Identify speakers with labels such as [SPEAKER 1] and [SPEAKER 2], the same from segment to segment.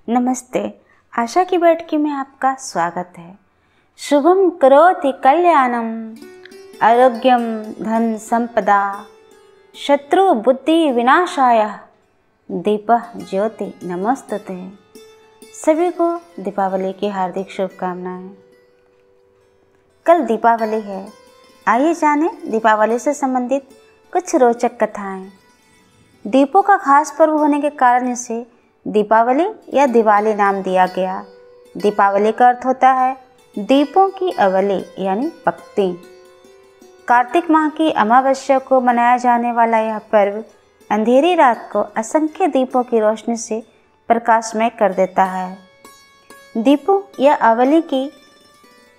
[SPEAKER 1] नमस्ते। आशा की बैठकी में आपका स्वागत है। शुभम करोति कल्याणम, आरोग्यम धन संपदा, शत्रु बुद्धि विनाशाय, दीपः ज्योति नमस्तुते। सभी को दीपावली की हार्दिक शुभकामनाएं। कल दीपावली है। आइए जानें दीपावली से संबंधित कुछ रोचक कथाएं। दीपों का खास पर्व होने के कारण इसे दीपावली या दिवाली नाम दिया गया। दीपावली का अर्थ होता है दीपों की अवली यानी पक्ति। कार्तिक माह की अमावस्या को मनाया जाने वाला यह पर्व अंधेरी रात को असंख्य दीपों की रोशनी से प्रकाशमय कर देता है। दीपों या अवली की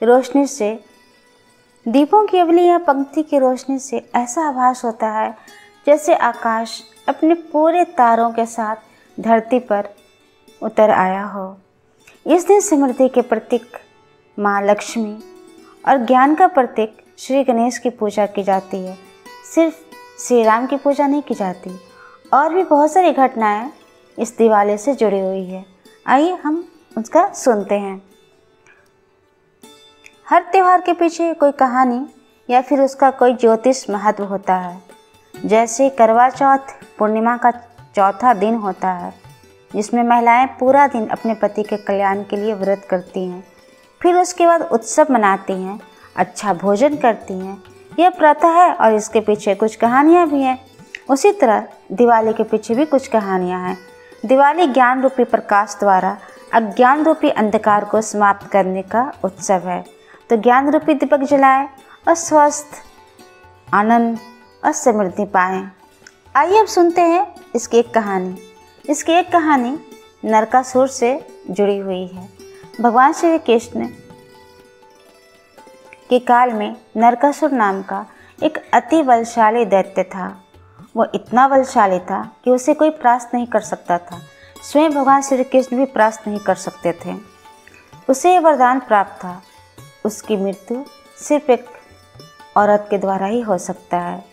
[SPEAKER 1] रोशनी से दीपों की अवली या पंक्ति की रोशनी से ऐसा आभास होता है जैसे आकाश अपने पूरे तारों के साथ धरती पर उतर आया हो। इस दिन समृद्धि के प्रतीक माँ लक्ष्मी और ज्ञान का प्रतीक श्री गणेश की पूजा की जाती है। सिर्फ श्री राम की पूजा नहीं की जाती, और भी बहुत सारी घटनाएं इस दिवाली से जुड़ी हुई है। आइए हम उसका सुनते हैं। हर त्यौहार के पीछे कोई कहानी या फिर उसका कोई ज्योतिष महत्व होता है। जैसे करवा चौथ पूर्णिमा का चौथा दिन होता है, जिसमें महिलाएं पूरा दिन अपने पति के कल्याण के लिए व्रत करती हैं। फिर उसके बाद उत्सव मनाती हैं, अच्छा भोजन करती हैं। यह प्रथा है और इसके पीछे कुछ कहानियाँ भी हैं। उसी तरह दिवाली के पीछे भी कुछ कहानियाँ हैं। दिवाली ज्ञान रूपी प्रकाश द्वारा अज्ञान रूपी अंधकार को समाप्त करने का उत्सव है। तो ज्ञान रूपी दीपक जलाएं और स्वस्थ, आनंद और समृद्धि पाएं। आइए अब सुनते हैं इसकी एक कहानी नरकासुर से जुड़ी हुई है। भगवान श्री कृष्ण के काल में नरकासुर नाम का एक अति बलशाली दैत्य था। वो इतना बलशाली था कि उसे कोई परास्त नहीं कर सकता था। स्वयं भगवान श्री कृष्ण भी परास्त नहीं कर सकते थे। उसे यह वरदान प्राप्त था, उसकी मृत्यु सिर्फ एक औरत के द्वारा ही हो सकता है।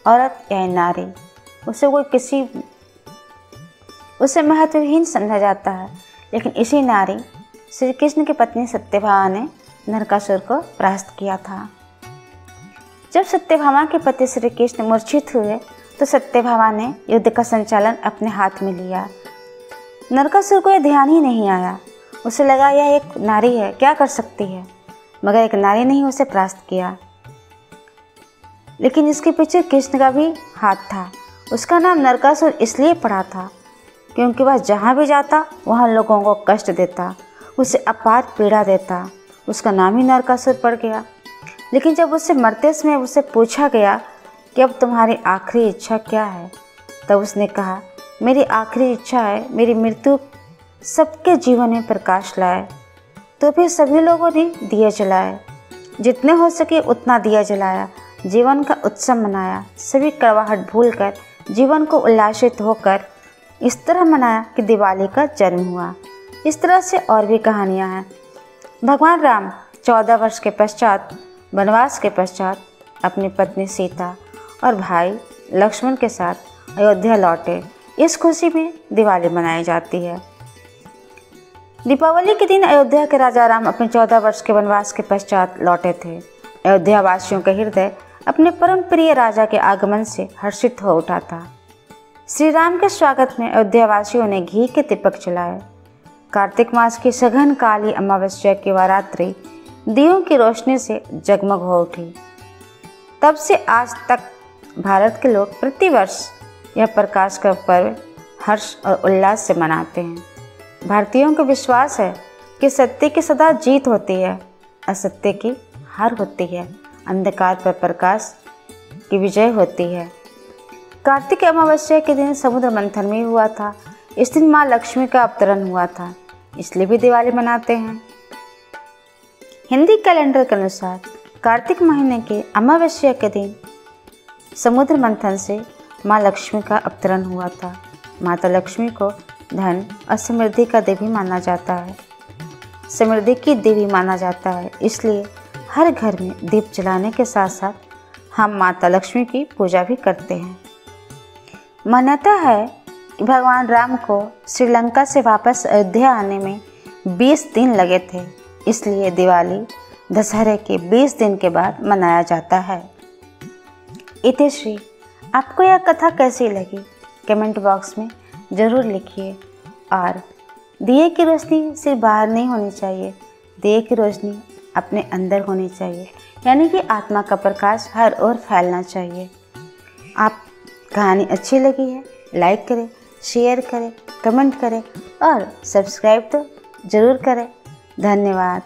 [SPEAKER 1] औरत या नारी, उसे महत्वहीन समझा जाता है। लेकिन इसी नारी श्री कृष्ण की पत्नी सत्यभामा ने नरकासुर को परास्त किया था। जब सत्यभामा के पति श्री कृष्ण मूर्छित हुए तो सत्यभामा ने युद्ध का संचालन अपने हाथ में लिया। नरकासुर को यह ध्यान ही नहीं आया। उसे लगा यह एक नारी है, क्या कर सकती है, मगर एक नारी ने ही उसे परास्त किया। लेकिन इसके पीछे कृष्ण का भी हाथ था। उसका नाम नरकासुर इसलिए पड़ा था क्योंकि वह जहाँ भी जाता वहाँ लोगों को कष्ट देता, उसे अपार पीड़ा देता। उसका नाम ही नरकासुर पड़ गया। लेकिन जब उससे मरते समय उससे पूछा गया कि अब तुम्हारी आखिरी इच्छा क्या है, तब उसने कहा, मेरी आखिरी इच्छा है मेरी मृत्यु सबके जीवन में प्रकाश लाए। तो फिर सभी लोगों ने दिए जलाए, जितने हो सके उतना दिया जलाया, जीवन का उत्सव मनाया। सभी कड़वाहट भूलकर जीवन को उल्लासित होकर इस तरह मनाया कि दिवाली का जन्म हुआ। इस तरह से और भी कहानियाँ हैं। भगवान राम 14 वर्ष के पश्चात वनवास के पश्चात अपनी पत्नी सीता और भाई लक्ष्मण के साथ अयोध्या लौटे। इस खुशी में दिवाली मनाई जाती है। दीपावली के दिन अयोध्या के राजा राम अपने 14 वर्ष के वनवास के पश्चात लौटे थे। अयोध्या वासियों का हृदय अपने परम प्रिय राजा के आगमन से हर्षित हो उठा था। श्री राम के स्वागत में अयोध्या वासियों ने घी के दीपक जलाए। कार्तिक मास की सघन काली अमावस्या की वह रात्रि दियों की रोशनी से जगमग हो उठी। तब से आज तक भारत के लोग प्रतिवर्ष यह प्रकाश का पर्व हर्ष और उल्लास से मनाते हैं। भारतीयों को विश्वास है कि सत्य की सदा जीत होती है, असत्य की हार होती है, अंधकार पर प्रकाश की विजय होती है। कार्तिक अमावस्या के दिन समुद्र मंथन में हुआ था। इस दिन माँ लक्ष्मी का अवतरण हुआ था, इसलिए भी दिवाली मनाते हैं। हिंदी कैलेंडर के अनुसार कार्तिक महीने के अमावस्या के दिन समुद्र मंथन से माँ लक्ष्मी का अवतरण हुआ था। माता लक्ष्मी को धन और समृद्धि का देवी माना जाता है, समृद्धि की देवी माना जाता है। इसलिए हर घर में दीप जलाने के साथ साथ हम माता लक्ष्मी की पूजा भी करते हैं। मान्यता है भगवान राम को श्रीलंका से वापस अयोध्या आने में 20 दिन लगे थे, इसलिए दिवाली दशहरे के 20 दिन के बाद मनाया जाता है। इतिश्री, आपको यह कथा कैसी लगी कमेंट बॉक्स में ज़रूर लिखिए। और दिए की रोशनी सिर्फ बाहर नहीं होनी चाहिए, दिए की रोशनी अपने अंदर होनी चाहिए, यानी कि आत्मा का प्रकाश हर ओर फैलना चाहिए। आप कहानी अच्छी लगी है लाइक करें, शेयर करें, कमेंट करें और सब्सक्राइब तो ज़रूर करें। धन्यवाद।